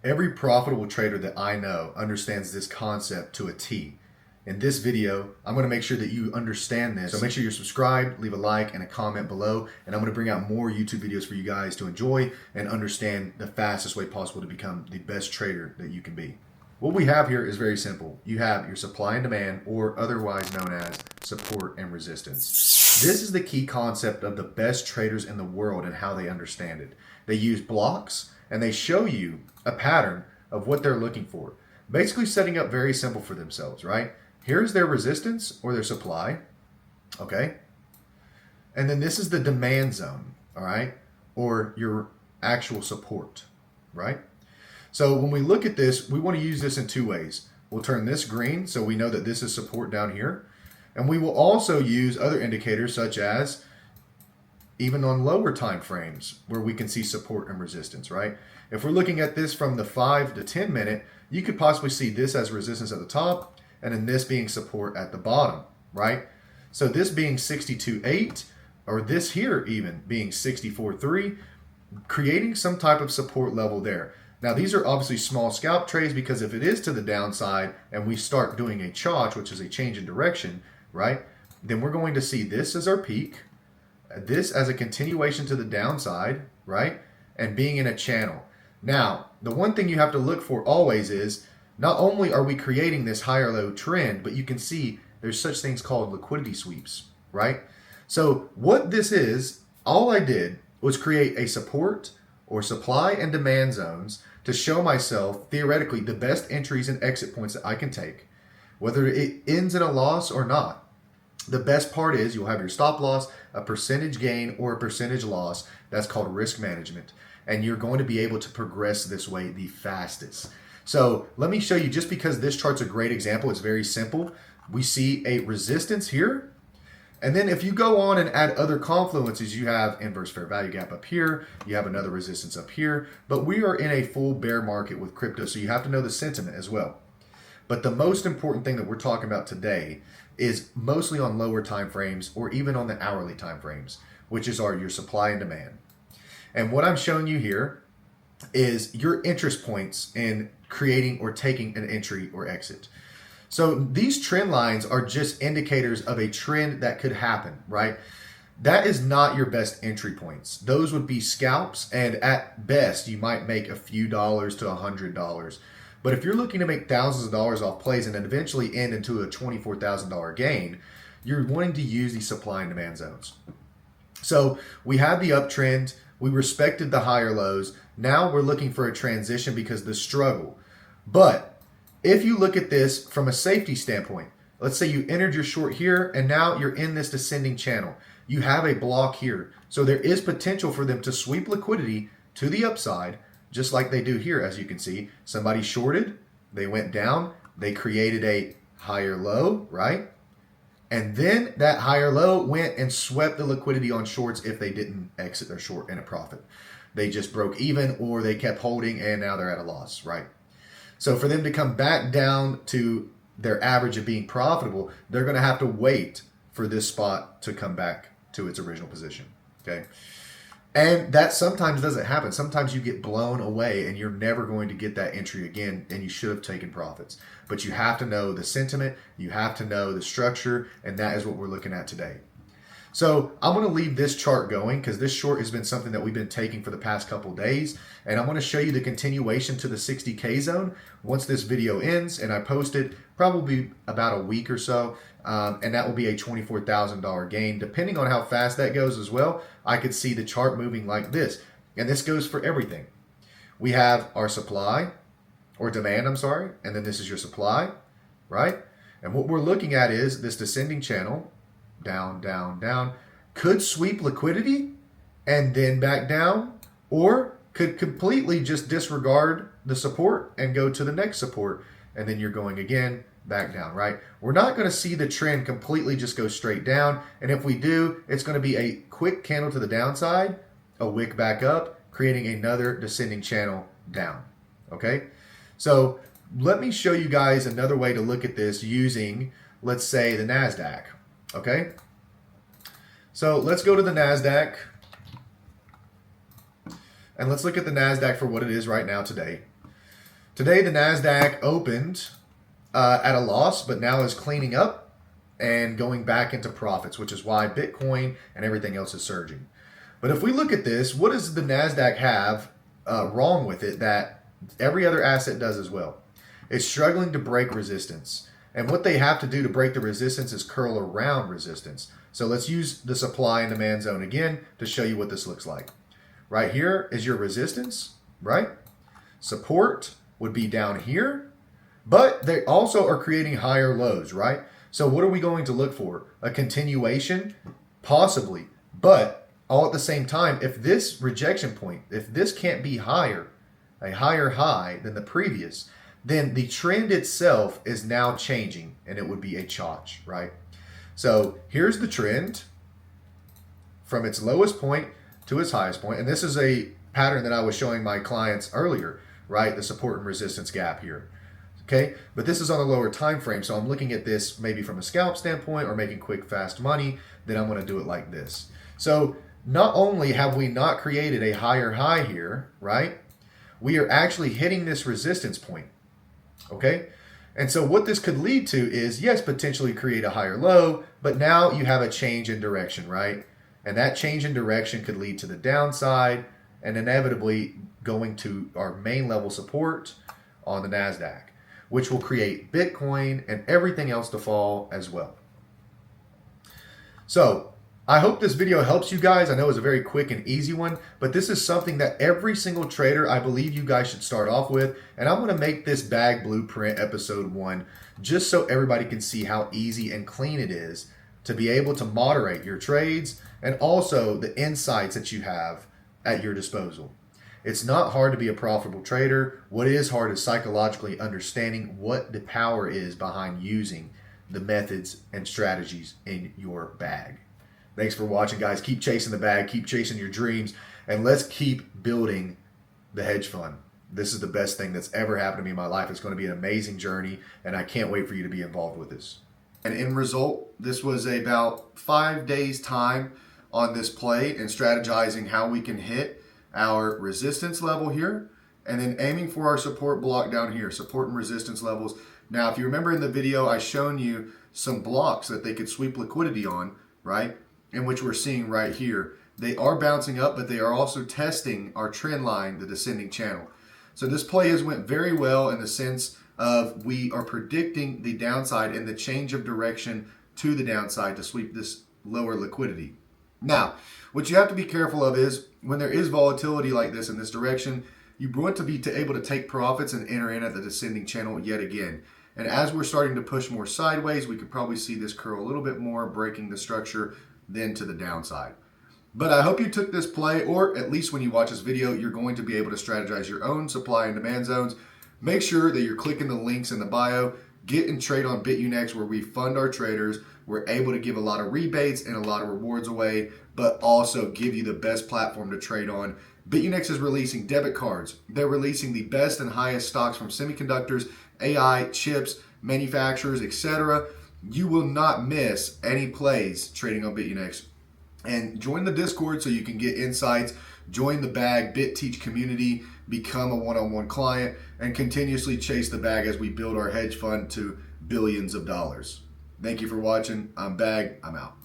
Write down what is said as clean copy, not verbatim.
Every profitable trader that I know understands this concept to a T. In this video, I'm going to make sure that you understand this. So make sure you're subscribed, leave a like and a comment below, and I'm going to bring out more YouTube videos for you guys to enjoy and understand the fastest way possible to become the best trader that you can be. What we have here is very simple. You have your supply and demand, or otherwise known as support and resistance. This is the key concept of the best traders in the world and how they understand it. They use blocks and they show you a pattern of what they're looking for. Basically setting up very simple for themselves, right? Here's their resistance or their supply, okay? And then this is the demand zone, all right? Or your actual support, right? So when we look at this, we want to use this in two ways. We'll turn this green so we know that this is support down here. And we will also use other indicators such as even on lower time frames where we can see support and resistance, right? If we're looking at this from the 5 to 10 minute, you could possibly see this as resistance at the top and then this being support at the bottom, right? So this being 62.8 or this here even being 64.3, creating some type of support level there. Now these are obviously small scalp trades because if it is to the downside and we start doing a CHOCH, which is a change in direction, right? Then we're going to see this as our peak, this as a continuation to the downside, right? And being in a channel. Now, the one thing you have to look for always is not only are we creating this higher low trend, but you can see there's such things called liquidity sweeps, right? So what this is, all I did was create a support or supply and demand zones to show myself theoretically the best entries and exit points that I can take, whether it ends in a loss or not. The best part is you'll have your stop loss, a percentage gain, or a percentage loss. That's called risk management. And you're going to be able to progress this way the fastest. So let me show you, just because this chart's a great example, it's very simple. We see a resistance here. And then if you go on and add other confluences, you have inverse fair value gap up here. You have another resistance up here. But we are in a full bear market with crypto, so you have to know the sentiment as well. But the most important thing that we're talking about today is mostly on lower time frames or even on the hourly time frames, which is your supply and demand. And what I'm showing you here is your interest points in creating or taking an entry or exit. So these trend lines are just indicators of a trend that could happen, right? That is not your best entry points. Those would be scalps, and at best, you might make a few dollars to $100. But if you're looking to make thousands of dollars off plays and then eventually end into a $24,000 gain, you're wanting to use these supply and demand zones. So we had the uptrend, we respected the higher lows. Now we're looking for a transition because of the struggle. But if you look at this from a safety standpoint, let's say you entered your short here and now you're in this descending channel. You have a block here. So there is potential for them to sweep liquidity to the upside, just like they do here. As you can see, somebody shorted, they went down, they created a higher low, right? And then that higher low went and swept the liquidity on shorts if they didn't exit their short in a profit. They just broke even or they kept holding and now they're at a loss, right? So for them to come back down to their average of being profitable, they're going to have to wait for this spot to come back to its original position, okay? And that sometimes doesn't happen. Sometimes you get blown away and you're never going to get that entry again, and you should have taken profits. But you have to know the sentiment, you have to know the structure, and that is what we're looking at today. So I'm going to leave this chart going because this short has been something that we've been taking for the past couple days. And I'm going to show you the continuation to the 60K zone once this video ends. And I post it probably about a week or so. And that will be a $24,000 gain. Depending on how fast that goes as well, I could see the chart moving like this. And this goes for everything. We have our supply, or demand, I'm sorry. And then this is your supply, right? And what we're looking at is this descending channel. Down, down, down, could sweep liquidity and then back down, or could completely just disregard the support and go to the next support, and then you're going again back down, right? We're not going to see the trend completely just go straight down, and if we do, it's going to be a quick candle to the downside, a wick back up, creating another descending channel down, okay? So let me show you guys another way to look at this using, let's say, the NASDAQ. Okay, so let's go to the NASDAQ and let's look at the NASDAQ for what it is right now today. Today, the NASDAQ opened at a loss, but now is cleaning up and going back into profits, which is why Bitcoin and everything else is surging. But if we look at this, what does the NASDAQ have wrong with it that every other asset does as well? It's struggling to break resistance. And what they have to do to break the resistance is curl around resistance. So let's use the supply and demand zone again to show you what this looks like. Right here is your resistance, right? Support would be down here, but they also are creating higher lows, right? So what are we going to look for? A continuation? Possibly. But all at the same time, if this rejection point, if this can't be higher, a higher high than the previous, then the trend itself is now changing, and it would be a chotch, right? So here's the trend from its lowest point to its highest point, and this is a pattern that I was showing my clients earlier, right? The support and resistance gap here, okay? But this is on a lower time frame, so I'm looking at this maybe from a scalp standpoint or making quick, fast money, then I'm gonna do it like this. So not only have we not created a higher high here, right? We are actually hitting this resistance point. Okay, and so what this could lead to is, yes, potentially create a higher low, but now you have a change in direction, right? And that change in direction could lead to the downside and inevitably going to our main level support on the NASDAQ, which will create Bitcoin and everything else to fall as well. So I hope this video helps you guys. I know it's a very quick and easy one, but this is something that every single trader, I believe you guys should start off with. And I'm going to make this bag blueprint episode 1 just so everybody can see how easy and clean it is to be able to moderate your trades and also the insights that you have at your disposal. It's not hard to be a profitable trader. What is hard is psychologically understanding what the power is behind using the methods and strategies in your bag. Thanks for watching, guys. Keep chasing the bag, keep chasing your dreams, and let's keep building the hedge fund. This is the best thing that's ever happened to me in my life. It's going to be an amazing journey, and I can't wait for you to be involved with this. And in result, this was about 5 days' time on this play and strategizing how we can hit our resistance level here, and then aiming for our support block down here, support and resistance levels. Now, if you remember in the video, I shown you some blocks that they could sweep liquidity on, right? In which we're seeing right here. They are bouncing up, but they are also testing our trend line, the descending channel. So this play has went very well in the sense of we are predicting the downside and the change of direction to the downside to sweep this lower liquidity. Now, what you have to be careful of is when there is volatility like this in this direction, you want to be able to take profits and enter in at the descending channel yet again. And as we're starting to push more sideways, we could probably see this curl a little bit more, breaking the structure then to the downside. But I hope you took this play, or at least when you watch this video, you're going to be able to strategize your own supply and demand zones. Make sure that you're clicking the links in the bio. Get and trade on BitUnex, where we fund our traders. We're able to give a lot of rebates and a lot of rewards away, but also give you the best platform to trade on. BitUnex is releasing debit cards. They're releasing the best and highest stocks from semiconductors, AI, chips, manufacturers, etc. You will not miss any plays trading on BitUnex. And join the Discord so you can get insights, join the bag, BitTeach community, become a one-on-one client, and continuously chase the bag as we build our hedge fund to billions of dollars. Thank you for watching. I'm Bag. I'm out.